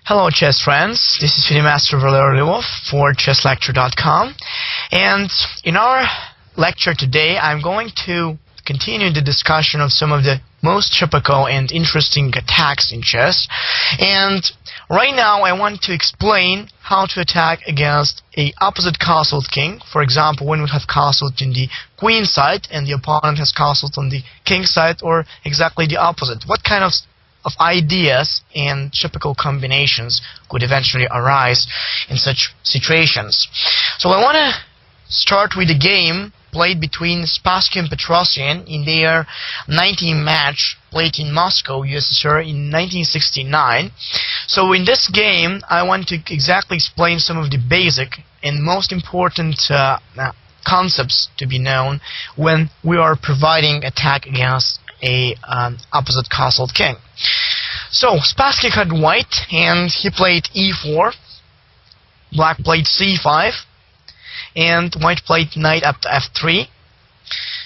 Hello chess friends, this is Master Valery Lvov for chesslecture.com, and in our lecture today I'm going to continue the discussion of some of the most typical and interesting attacks in chess. And right now I want to explain how to attack against a opposite castled king. For example, when we have castled in the queen side and the opponent has castled on the king side, or exactly the opposite. What kind of ideas and typical combinations could eventually arise in such situations. So I want to start with a game played between Spassky and Petrosian in their 19 match played in Moscow, USSR in 1969. So in this game I want to exactly explain some of the basic and most important concepts to be known when we are providing attack against a opposite castled king. So Spassky had white and he played e4, black played c5, and white played knight up to f3.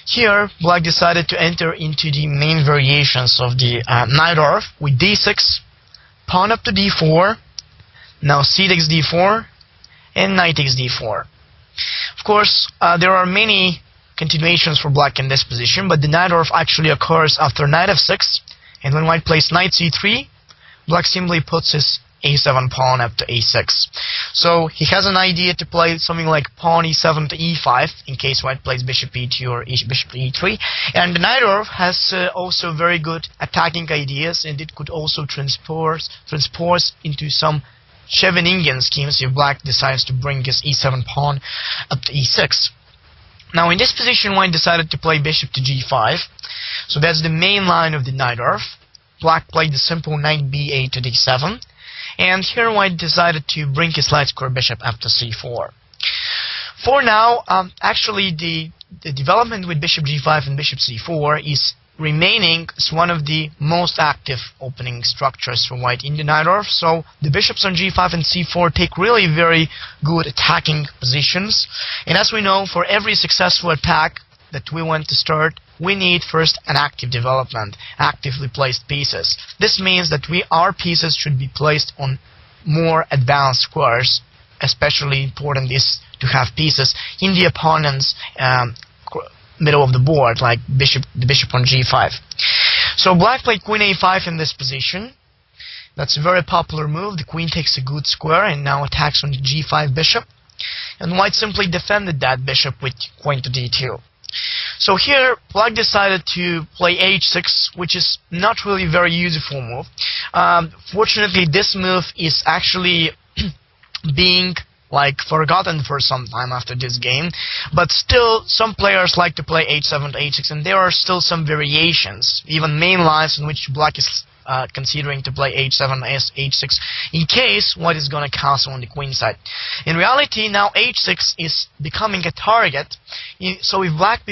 Here black decided to enter into the main variations of the Najdorf with d6, pawn up to d4, now c takes d4, and knight takes d4. Of course, there are many continuations for black in this position, but the Najdorf actually occurs after knight f6, and when white plays knight c3, black simply puts his a7 pawn up to a6. So he has an idea to play something like pawn e7 to e5 in case white plays bishop e2 or bishop e3, and the Najdorf has also very good attacking ideas, and it could also transpose into some Scheveningen schemes if black decides to bring his e7 pawn up to e6. Now in this position white decided to play bishop to g5, so that's the main line of the Najdorf. Black played the simple knight b8 to d7, and here white decided to bring his light square bishop up to c4. For now, actually the development with bishop g5 and bishop c4 is remaining as one of the most active opening structures for white in the Najdorf. So the bishops on g5 and c4 take really very good attacking positions, and as we know, for every successful attack that we want to start, we need first an active development, actively placed pieces. This means that our pieces should be placed on more advanced squares. Especially important is to have pieces in the opponent's middle of the board, like the bishop on g5. So black played queen a5 in this position. That's a very popular move. The queen takes a good square and now attacks on the g5 bishop, and white simply defended that bishop with queen to d2. So here black decided to play h6, which is not really a very useful move. Fortunately, this move is actually being forgotten for some time after this game, but still some players like to play h7 to h6, and there are still some variations, even main lines in which black is considering to play h7 as h6 in case white is going to castle on the queen side. In reality, now h6 is becoming a target, so if black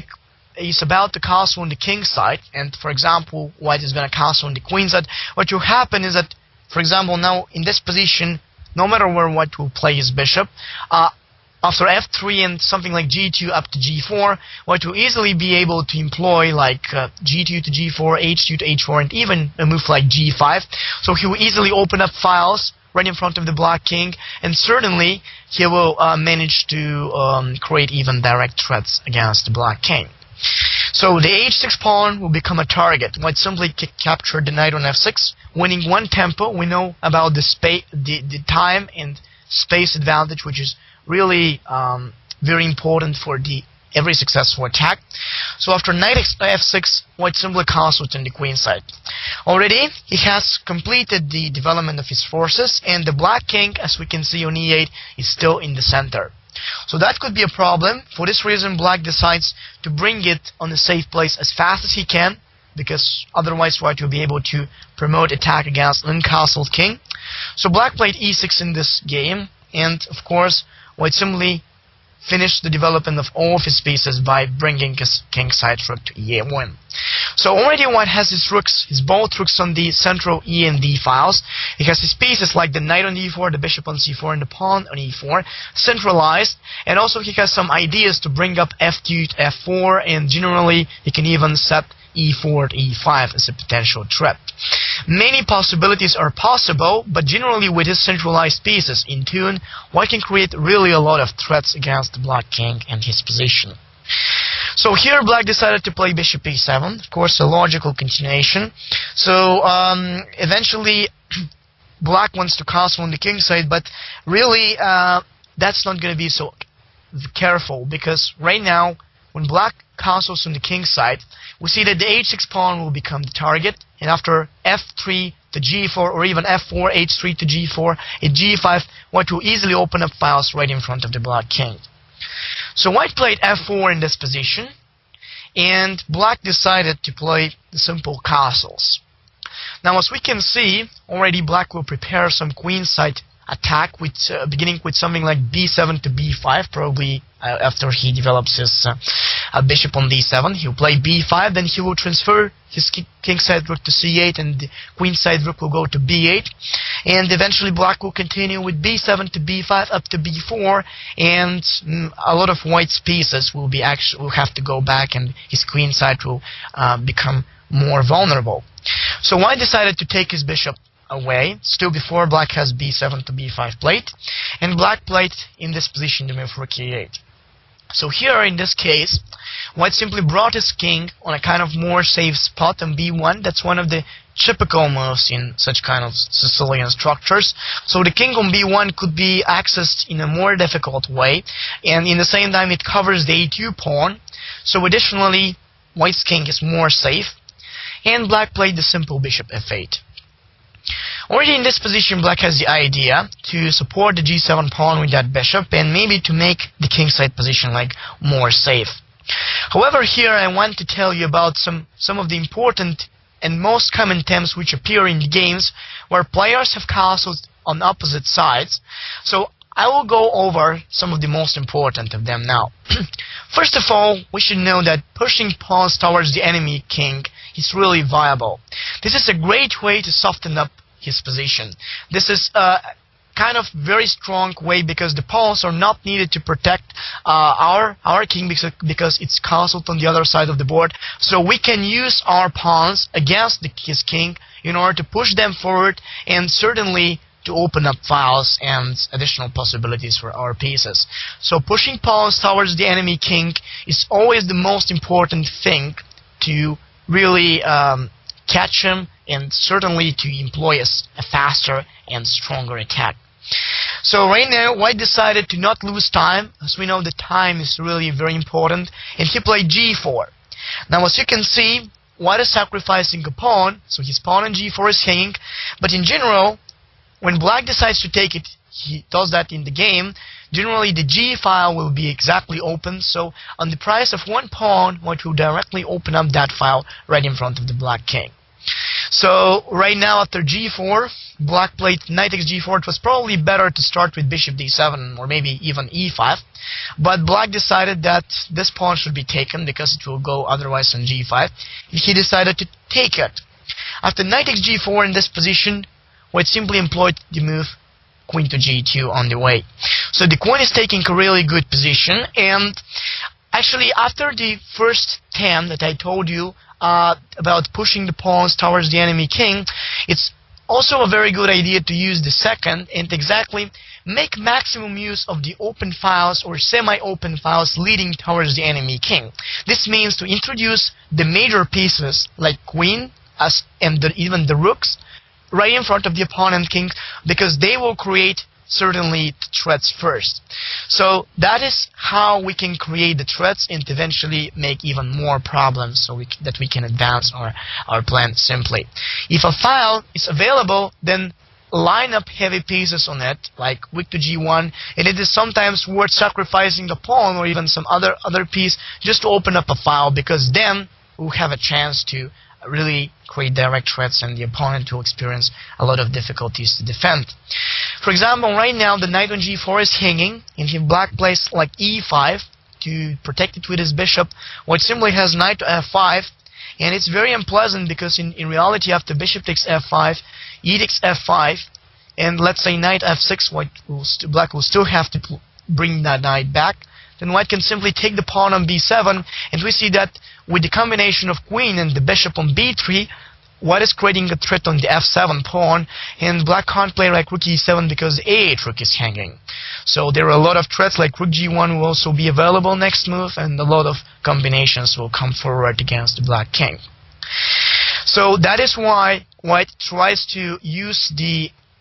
is about to castle on the king side, and for example white is going to castle on the queen side, what will happen is that, for example, now in this position, no matter where white will play his bishop, after f3 and something like g2 up to g4, white will easily be able to employ g2 to g4, h2 to h4, and even a move like g5. So he will easily open up files right in front of the black king, and certainly he will manage to create even direct threats against the black king. So the h6 pawn will become a target. White simply captured the knight on f6, winning one tempo. We know about the time and space advantage, which is really very important for every successful attack. So after knight f6, white simply castled on the queen side. Already he has completed the development of his forces, and the black king, as we can see on e8, is still in the center. So that could be a problem. For this reason, black decides to bring it on a safe place as fast as he can, because otherwise white will be able to promote attack against an uncastled king. So black played e6 in this game, and of course white simply finished the development of all of his pieces by bringing his king side rook to e1. So already white has his both rooks on the central e and d files. He has his pieces like the knight on e4, the bishop on c4, and the pawn on e4 centralized, and also he has some ideas to bring up f2 to f4, and generally he can even set e4 to e5 as a potential threat. Many possibilities are possible, but generally with his centralized pieces in tune, white can create really a lot of threats against the black king and his position. So here black decided to play bishop e7, of course a logical continuation. So eventually black wants to castle on the king side, but really that's not going to be so careful, because right now when black castles on the king side, we see that the h6 pawn will become the target, and after f3 to g4 or even f4, h3 to g4, at g5, white will easily open up files right in front of the black king. So white played f4 in this position, and black decided to play the simple castles. Now as we can see, already black will prepare some queenside attack, with beginning with something like b7 to b5, probably after he develops his bishop on d7. He'll play b5, then he will transfer his kingside rook to c8, and the queenside rook will go to b8, and eventually black will continue with b7 to b5 up to b4, and a lot of white's pieces will have to go back, and his queenside will become more vulnerable. So white decided to take his bishop away, still before black has b7 to b5 played, and black played in this position the move rook e8. So here in this case, white simply brought his king on a kind of more safe spot on b1. That's one of the typical moves in such kind of Sicilian structures. So the king on b1 could be accessed in a more difficult way, and in the same time it covers the a2 pawn. So additionally, white's king is more safe, and black played the simple bishop f8. Already in this position, black has the idea to support the g7 pawn with that bishop, and maybe to make the kingside position like more safe. However, here I want to tell you about some of the important and most common attempts which appear in the games where players have castles on opposite sides. So I will go over some of the most important of them now. First of all, we should know that pushing pawns towards the enemy king is really viable. This is a great way to soften up his position. This is a kind of very strong way, because the pawns are not needed to protect our king, because it's castled on the other side of the board. So we can use our pawns against his king in order to push them forward, and certainly to open up files and additional possibilities for our pieces. So pushing pawns towards the enemy king is always the most important thing to really catch him, and certainly to employ a faster and stronger attack. So right now, white decided to not lose time, as we know that time is really very important, and he played g4. Now as you can see, white is sacrificing a pawn, so his pawn on g4 is hanging, but in general, when black decides to take it, he does that in the game, generally the g file will be exactly open, so on the price of one pawn, white will directly open up that file right in front of the black king. So right now after g4, black played knight takes g4. It was probably better to start with bishop d7 or maybe even e5, but black decided that this pawn should be taken because it will go otherwise on g5. He decided to take it. After knight takes g4 in this position, white simply employed the move queen to g2 on the way. So the queen is taking a really good position, and actually after the first 10 that I told you about pushing the pawns towards the enemy king, it's also a very good idea to use the second and exactly make maximum use of the open files or semi-open files leading towards the enemy king. This means to introduce the major pieces like queen and even the rooks right in front of the opponent king, because they will create certainly threats first. So that is how we can create the threats and eventually make even more problems, so that we can advance our plan simply. If a file is available, then line up heavy pieces on it, like rook to g1, and it is sometimes worth sacrificing a pawn or even some other piece just to open up a file, because then we'll have a chance to really create direct threats and the opponent will experience a lot of difficulties to defend. For example, right now the knight on g4 is hanging, and if black plays like e5 to protect it with his bishop, white simply has knight to f5, and it's very unpleasant because in reality after bishop takes f5, e takes f5, and let's say knight f6, black will still have to bring that knight back. Then white can simply take the pawn on b7, and we see that with the combination of queen and the bishop on b3, what is creating a threat on the f7 pawn, and black can't play like rook e7 because a8 rook is hanging. So there are a lot of threats like rook g1 will also be available next move, and a lot of combinations will come forward against the black king. So that is why white tries to use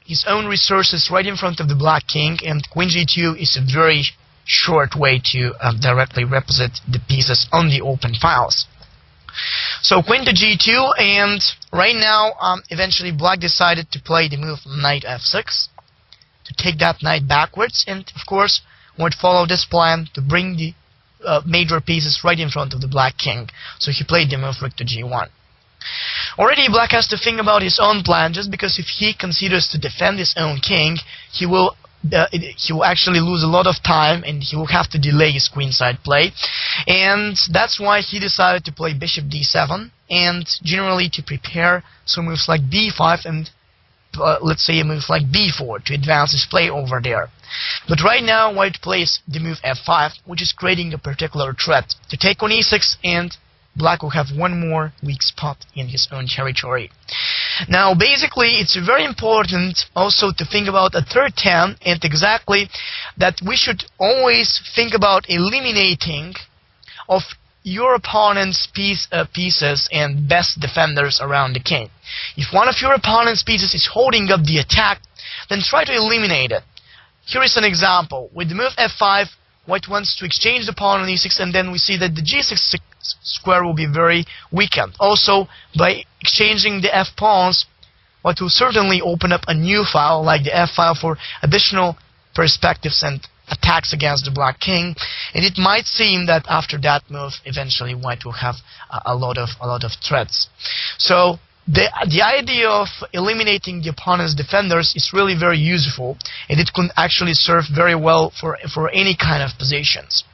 his own resources right in front of the black king, and queen g2 is a very short way to directly represent the pieces on the open files. So queen to g2, and right now eventually black decided to play the move knight f6 to take that knight backwards, and of course would follow this plan to bring the major pieces right in front of the black king. So he played the move rook to g1. Already black has to think about his own plan, just because if he considers to defend his own king, he will actually lose a lot of time, and he will have to delay his queenside play, and that's why he decided to play bishop d7, and generally to prepare some moves like b5 and let's say a move like b4 to advance his play over there. But right now white plays the move f5, which is creating a particular threat to take on e6, and black will have one more weak spot in his own territory. Now basically it's very important also to think about a third term, and exactly that we should always think about eliminating of your opponent's pieces and best defenders around the king. If one of your opponent's pieces is holding up the attack, then try to eliminate it. Here is an example. With the move f5, white wants to exchange the pawn on e6, and then we see that the g6 square will be very weakened. Also, by exchanging the f pawns, white will certainly open up a new file like the f file for additional perspectives and attacks against the black king, and it might seem that after that move eventually white will have a lot of threats. So the idea of eliminating the opponent's defenders is really very useful, and it can actually serve very well for any kind of positions.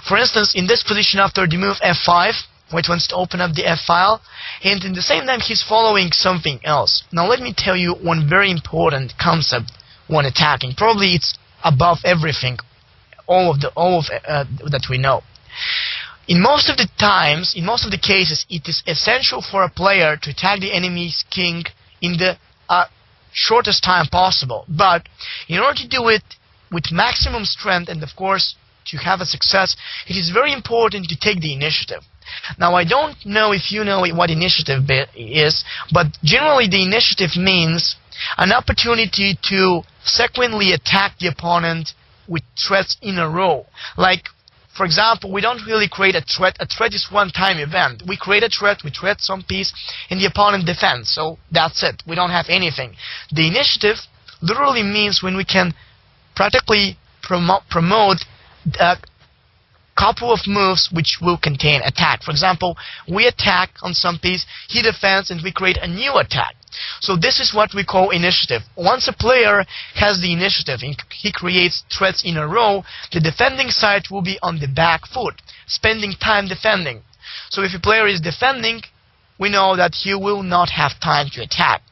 For instance, in this position after the move f5, white wants to open up the f file, and in the same time he's following something else. Now let me tell you one very important concept when attacking. Probably it's above everything, all of that we know. In most of the times, in most of the cases, it is essential for a player to attack the enemy's king in the shortest time possible. But in order to do it with maximum strength, and of course to have a success, it is very important to take the initiative. Now I don't know if you know what initiative is, but generally the initiative means an opportunity to sequentially attack the opponent with threats in a row. Like, for example, we don't really create a threat. A threat is one-time event. We create a threat, we threat some piece, and the opponent defends. So that's it. We don't have anything. The initiative literally means when we can practically promote a couple of moves which will contain attack. For example, we attack on some piece, he defends, and we create a new attack. So this is what we call initiative. Once a player has the initiative and he creates threats in a row, the defending side will be on the back foot, spending time defending. So if a player is defending, we know that he will not have time to attack.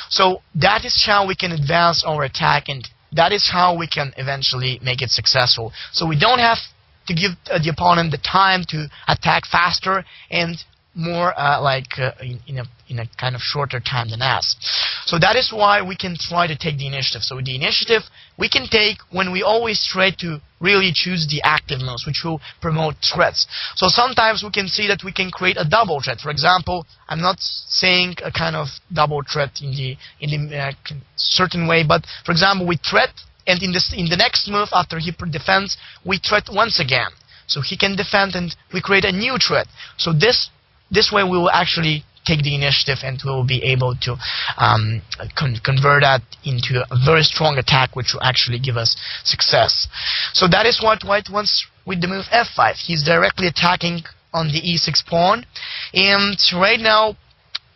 So that is how we can advance our attack, and that is how we can eventually make it successful. So we don't have to give the opponent the time to attack faster and more in a kind of shorter time than us. So that is why we can try to take the initiative. So the initiative we can take when we always try to really choose the active moves, which will promote threats. So sometimes we can see that we can create a double threat. For example, I'm not saying a kind of double threat in the certain way, but for example, we threat, and in the next move after he defends, we threat once again. So he can defend, and we create a new threat. So this way we will actually take the initiative, and we will be able to convert that into a very strong attack, which will actually give us success. So that is what white wants with the move f5. He's directly attacking on the e6 pawn, and right now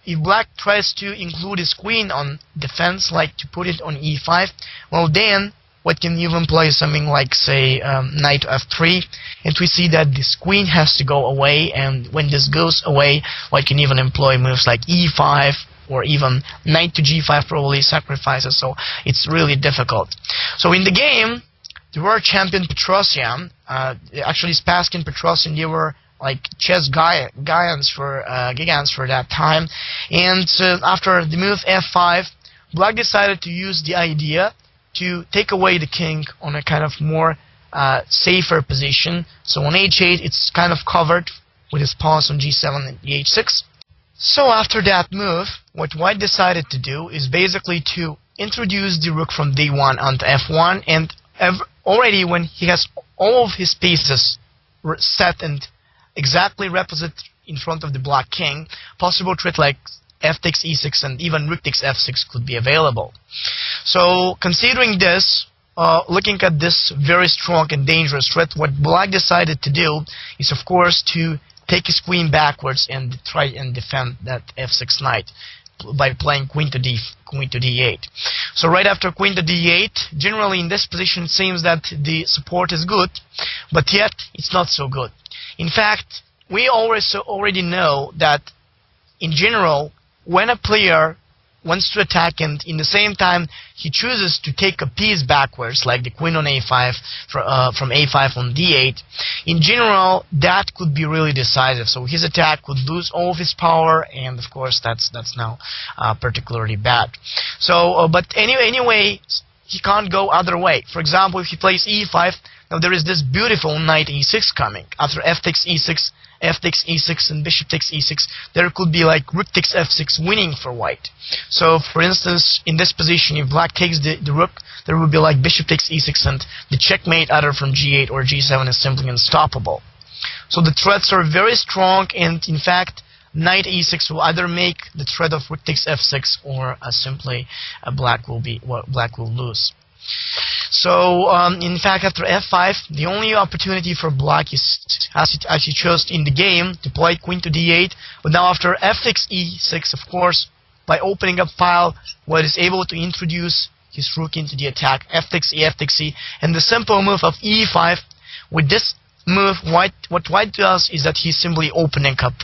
if black tries to include his queen on defense, like to put it on e5, well then white can even play something like, say, knight f3, and we see that this queen has to go away, and when this goes away, white can even employ moves like e5, or even knight to g5 probably sacrifices, so it's really difficult. So in the game, the world champion Petrosian, actually Spassky and Petrosian, they were like chess giants for that time. And after the move f5, Black decided to use the idea to take away the king on a kind of more safer position. So on h8, it's kind of covered with his pawns on g7 and h6. So after that move, what White decided to do is basically to introduce the rook from d1 onto f1, and already when he has all of his pieces set and exactly reposite in front of the Black king, possible threat like f takes e6 and even rook takes f6 could be available. So considering this, looking at this very strong and dangerous threat, what Black decided to do is, of course, to take his queen backwards and try and defend that f6 knight by playing queen to d8. So right after queen to d8, generally in this position it seems that the support is good, but yet it's not so good. In fact, we already know that in general, when a player wants to attack and in the same time he chooses to take a piece backwards, like the queen on a5 from a5 on d8, in general that could be really decisive. So his attack could lose all of his power, and of course that's now particularly bad. So but anyway he can't go other way. For example, if he plays e5, now there is this beautiful knight e6 coming. After f takes e6, f takes e6 and bishop takes e6, there could be like rook takes f6 winning for White. So for instance, in this position, if Black takes the rook, there would be like bishop takes e6 and the checkmate either from g8 or g7 is simply unstoppable. So the threats are very strong, and in fact knight e6 will either make the threat of rook takes f6 or simply Black will lose. So in fact, after f5, the only opportunity for Black is, as he chose in the game, to play queen to d8. But now after f takes e6, of course, by opening up file, White is able to introduce his rook into the attack. F takes e, f takes e, and the simple move of e5. With this move, what White does is that he's simply opening up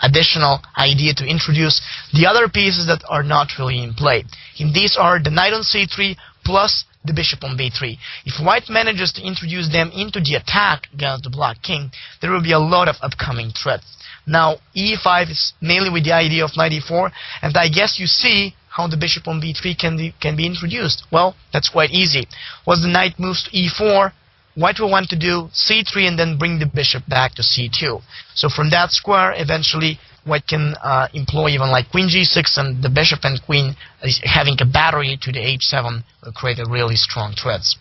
additional idea to introduce the other pieces that are not really in play. And these are the knight on c3 plus the bishop on b3. If White manages to introduce them into the attack against the Black king, there will be a lot of upcoming threats. Now e5 is mainly with the idea of knight e4, and I guess you see how the bishop on b3 can be introduced. Well, that's quite easy. Once the knight moves to e4, White will want to do c3 and then bring the bishop back to c2. So from that square, eventually White can employ even like queen g6, and the bishop and queen having a battery to the h7 will create a really strong threats.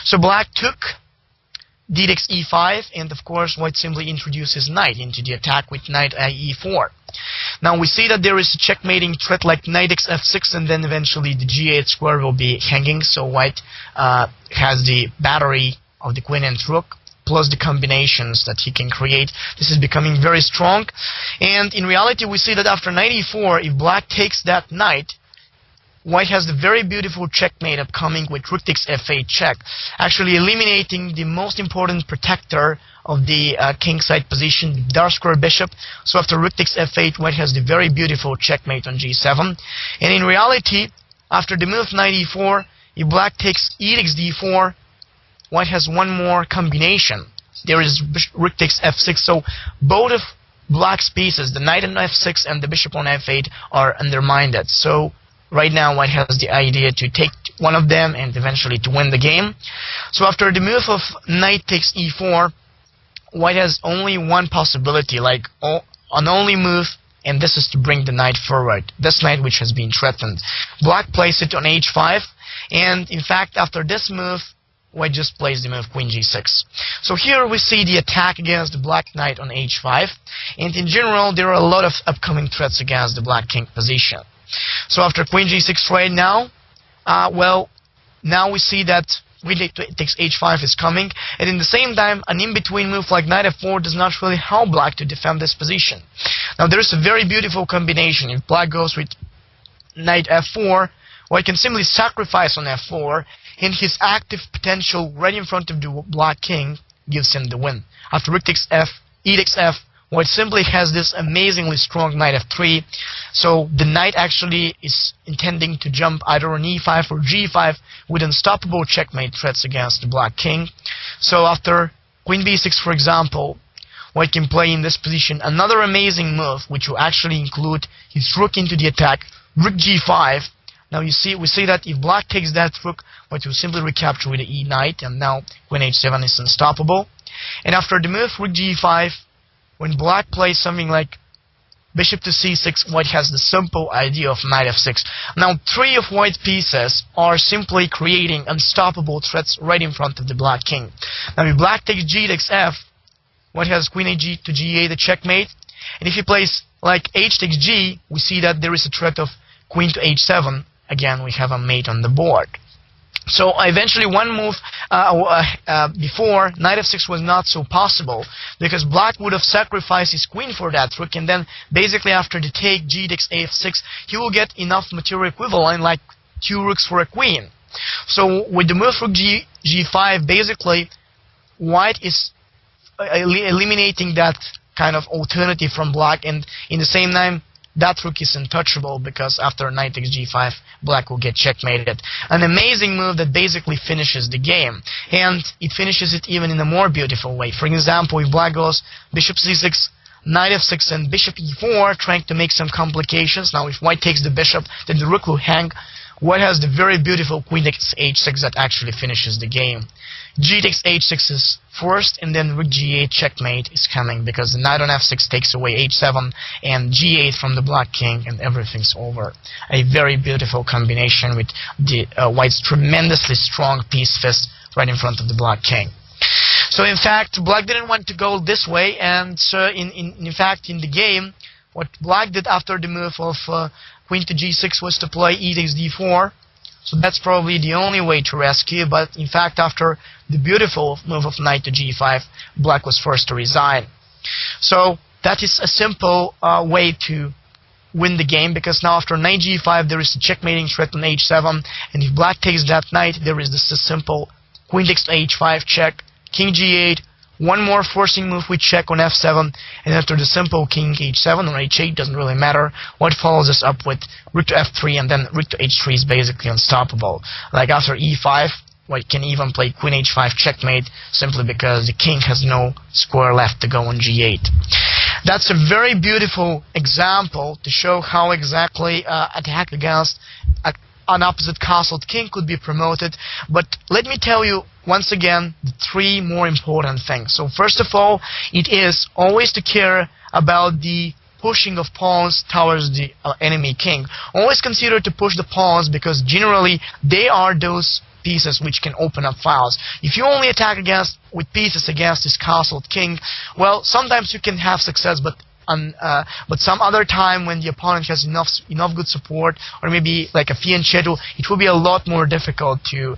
So Black took d takes e5, and of course White simply introduces knight into the attack with knight e4. Now we see that there is a checkmating threat like knight takes f6, and then eventually the g8 square will be hanging, so White has the battery of the queen and rook, plus the combinations that he can create. This is becoming very strong, and in reality we see that after knight e4, if Black takes that knight, White has the very beautiful checkmate upcoming with rook takes f8 check, actually eliminating the most important protector of the kingside position, the dark square bishop. So after rook takes f8, White has the very beautiful checkmate on g7, and in reality, after the move knight e4, if Black takes e takes d4, White has one more combination. There is rook takes f6, so both of Black's pieces, the knight on f6 and the bishop on f8, are undermined. So right now White has the idea to take one of them and eventually to win the game. So after the move of knight takes e4, White has only one possibility, like an only move, and this is to bring the knight forward, this knight which has been threatened. Black plays it on h5, and in fact after this move, White just plays the move queen g6. So here we see the attack against the Black knight on h5, and in general there are a lot of upcoming threats against the Black king position. So after queen g6 right now, now we see that queen takes h5 is coming, and in the same time an in-between move like knight f4 does not really help Black to defend this position. Now there is a very beautiful combination. If Black goes with knight f4, White can simply sacrifice on f4, and his active potential right in front of the Black king gives him the win. After rook takes f, e takes f, White simply has this amazingly strong knight f3, so the knight actually is intending to jump either on e5 or g5 with unstoppable checkmate threats against the Black king. So after queen b6, for example, white can play in this position another amazing move, which will actually include his rook into the attack, rook g5. Now we see that if black takes that rook, white will simply recapture with the e knight, and now queen h7 is unstoppable. And after the move rook g5, when black plays something like bishop to c6, white has the simple idea of knight f6. Now 3 of white pieces are simply creating unstoppable threats right in front of the black king. Now if black takes g takes f, white has queen h to g8, the checkmate. And if he plays like h takes g, we see that there is a threat of queen to h7. Again, we have a mate on the board. So eventually one move before, knight f6 was not so possible, because black would have sacrificed his queen for that rook, and then basically after the take g takes f6, he will get enough material equivalent like 2 rooks for a queen. So with the move rook g5, basically white is eliminating that kind of alternative from black, and in the same time that rook is untouchable, because after knight takes g5, black will get checkmated. An amazing move that basically finishes the game, and it finishes it even in a more beautiful way. For example, if black goes bishop c6, knight f6, and bishop e4, trying to make some complications. Now if white takes the bishop, then the rook will hang. White has the very beautiful queen takes h6 that actually finishes the game. G takes h6 is first, and then rook g8 checkmate is coming, because the knight on f6 takes away h7 and g8 from the black king, and everything's over. A very beautiful combination with the white's tremendously strong piece fist right in front of the black king. So in fact, black didn't want to go this way, and so in fact in the game, what black did after the move of queen to g6 was to play e takes d4. So that's probably the only way to rescue, but in fact after the beautiful move of knight to g5, black was forced to resign. So that is a simple way to win the game, because now after knight g5 there is a checkmating threat on h7, and if black takes that knight, there is this simple queen takes to h5 check, king g8, one more forcing move with check on f7, and after the simple king h7 or h8, doesn't really matter, white follows us up with rook to f3, and then rook to h3 is basically unstoppable. Like after e5, white can even play queen h5 checkmate, simply because the king has no square left to go on g8. That's a very beautiful example to show how exactly attack against an opposite castled king could be promoted. But let me tell you once again the 3 more important things. So first of all, it is always to care about the pushing of pawns towards the enemy king. Always consider to push the pawns, because generally they are those pieces which can open up files. If you only attack with pieces against this castled king, well, sometimes you can have success, but some other time when the opponent has enough good support, or maybe like a fianchetto, it will be a lot more difficult to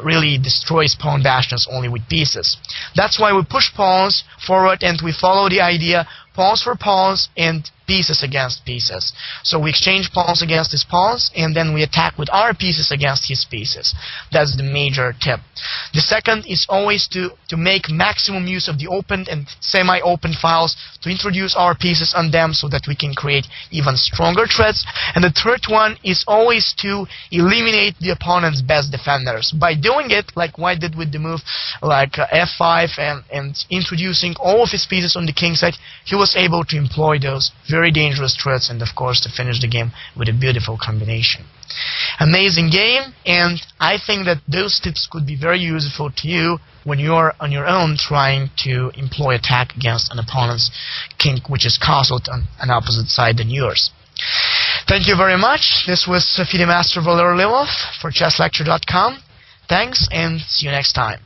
really destroy his pawn bastions only with pieces. That's why we push pawns forward, and we follow the idea pawns for pawns and pieces against pieces. So we exchange pawns against his pawns, and then we attack with our pieces against his pieces. That's the major tip. The second is always to make maximum use of the opened and semi-open files, to introduce our pieces on them so that we can create even stronger threats. And the third one is always to eliminate the opponent's best defenders. By doing it, like white did with the move like f5 and introducing all of his pieces on the king side, he was able to employ those very dangerous threats, and of course to finish the game with a beautiful combination. Amazing game, and I think that those tips could be very useful to you when you're on your own trying to employ attack against an opponent's king which is castled on an opposite side than yours. Thank you very much. This was FIDE Master Valery Lvov for ChessLecture.com. Thanks, and see you next time.